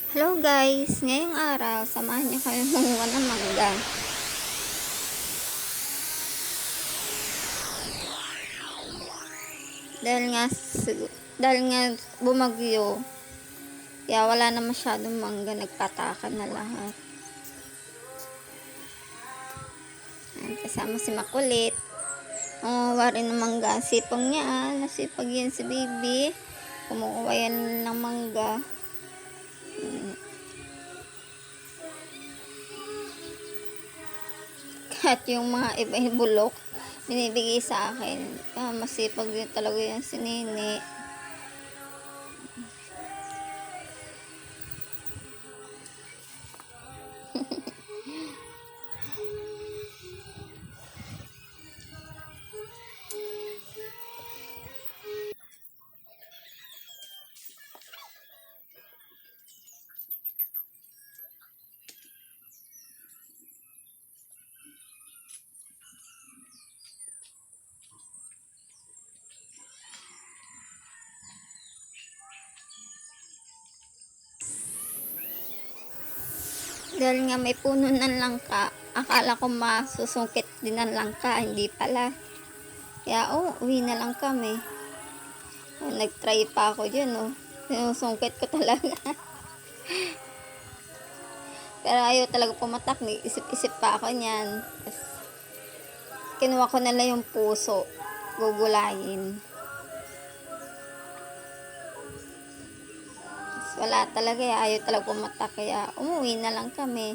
Hello guys, ngayong araw, samahan niyo kayo kumuha ng mangga. Dahil nga bumagyo, kaya wala na masyadong mangga, nagpatakan na lahat. Kasama si Makulit. Kumuha rin ng mangga. Sipag niya, nasipag yan si baby. Kumukuha yan ng mangga. At yung mga iba bulok, binibigay sa akin. Masipag din talaga yan si Nene. Dahil nga may puno ng langka, akala ko masusungkit din ng langka, hindi pala. Kaya uwi na lang kami. Nag-try pa ako dyan, sinusungkit ko talaga. Pero ayaw talaga pumatak, isip-isip pa ako niyan. Tapos, kinuha ko na lang yung puso, gugulayin. Wala talaga, ayaw talaga pumatak, kaya umuwi na lang kami.